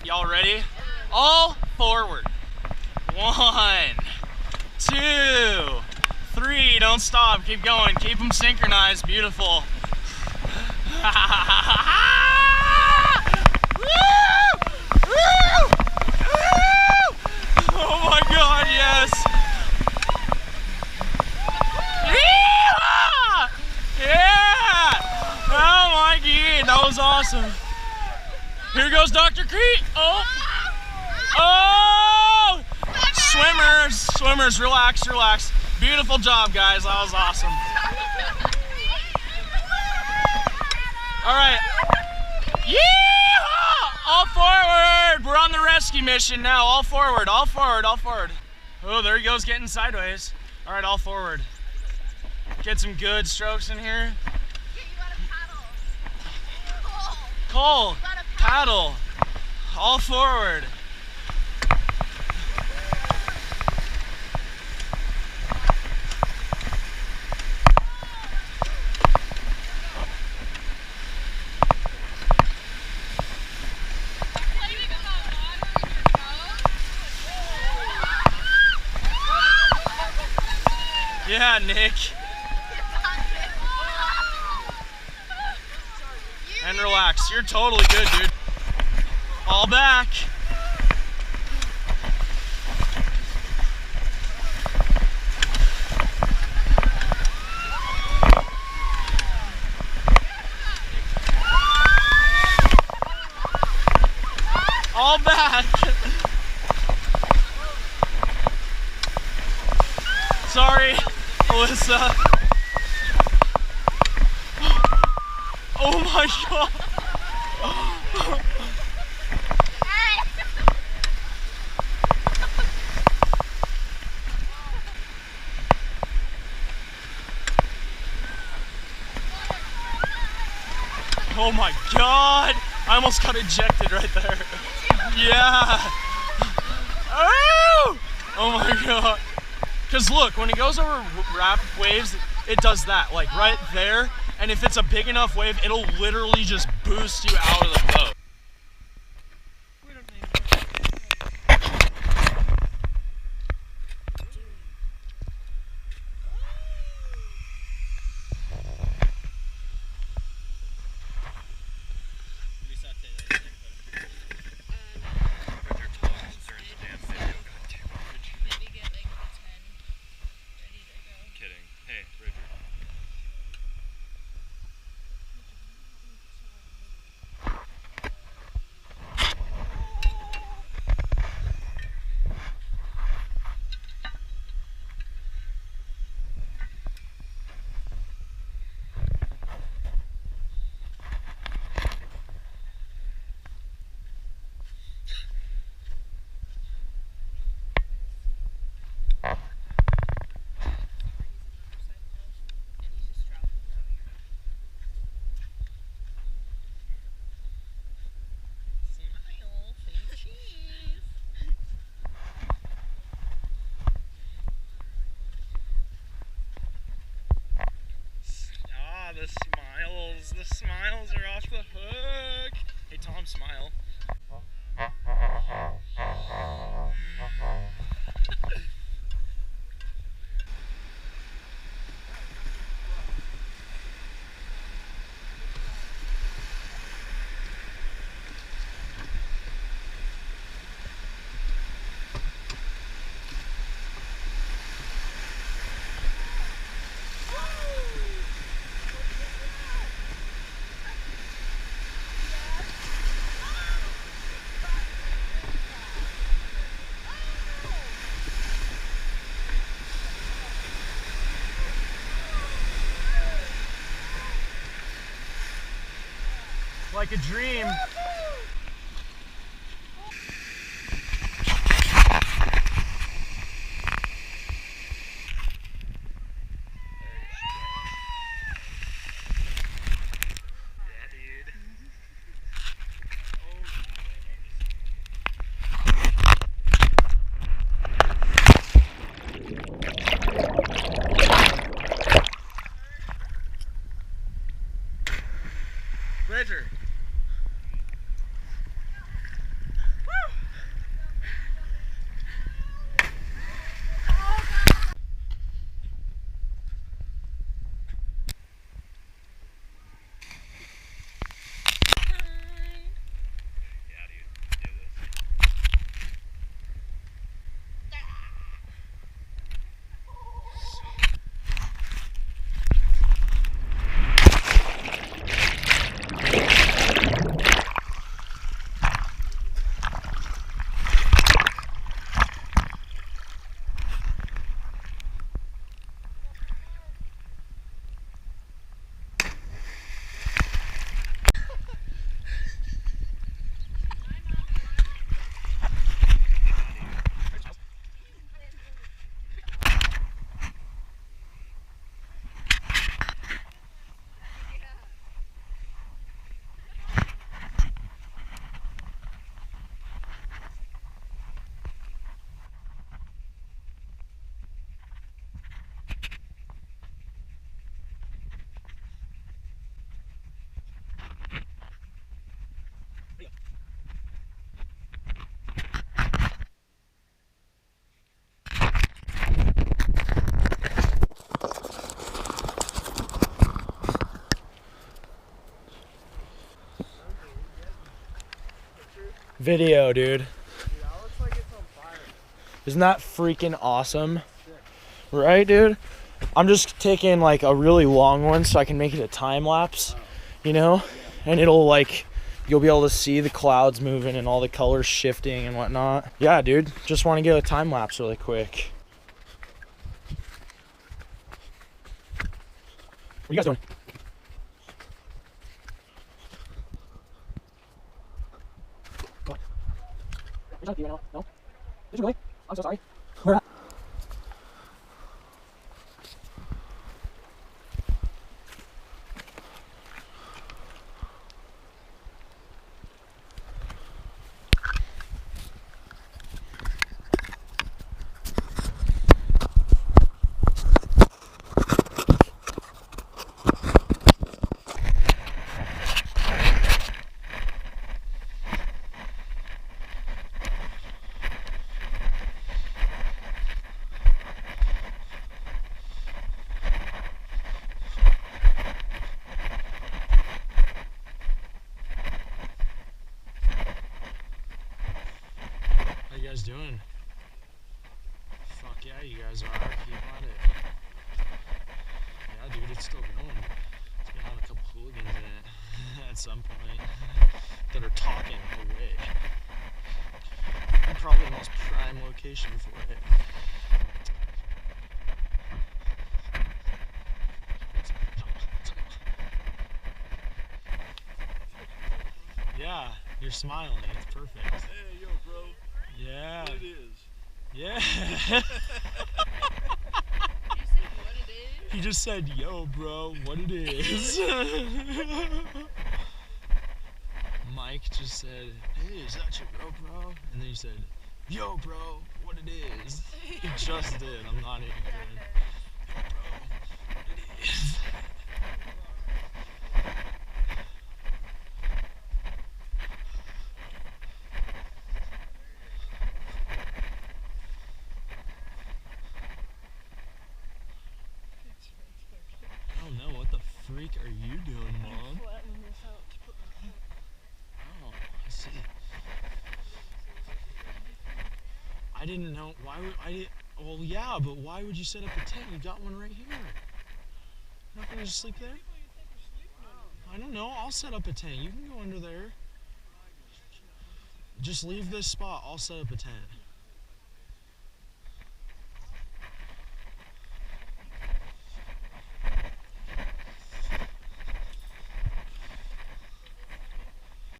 Y'all ready? All forward. 1, 2, 3. Don't stop. Keep going. Keep them synchronized. Beautiful. Oh my God, yes. Yeah. Oh my God, that was awesome. Here goes Dr. Crete. Oh. Oh. Swimmers, relax, relax. Beautiful job, guys. That was awesome. All right. Yeehaw! All forward. We're on the rescue mission now. All forward, all forward, all forward. Oh, there he goes, getting sideways. All right, all forward. Get some good strokes in here. Cole, paddle. All forward. Yeah, Nick. And relax. You're totally good, dude. All back. All back. Sorry, Alyssa. Oh my God. Oh my God. I almost got ejected right there. Yeah. Oh, oh my God. Because look, when it goes over rapid waves, it does that, like right there. And if it's a big enough wave, it'll literally just boost you out of the boat. The smiles are off the hook. Hey Tom, smile. Like a dream. Bridger. Video, dude. Dude, that looks like it's on fire. Isn't that freaking awesome? Right, dude? I'm just taking like a really long one so I can make it a time lapse, you know? And it'll like, you'll be able to see the clouds moving and all the colors shifting and whatnot. Yeah, dude, just want to get a time lapse really quick. What are you guys doing? What? You're not right now? No? Did you really? I'm so sorry. Where at? How you guys doing? Fuck yeah, you guys are. Keep at it. Yeah, dude, it's still going. It's gonna have a couple hooligans in it at some point that are talking away. Probably the most prime location for it. Yeah, you're smiling. It's perfect. Hey, yo, bro. Yeah. What it is. Yeah. You said what it is? He just said, yo, bro, what it is. Mike just said, hey, is that your GoPro? And then he said, yo, bro, what it is. He just did. I'm not even kidding. Yo, bro, what it is. I don't know, what the freak are you doing, Mom? Oh, I see. I didn't know, why would, well yeah, but why would you set up a tent? You got one right here. You're not gonna just sleep there? I don't know, I'll set up a tent. You can go under there. Just leave this spot, I'll set up a tent.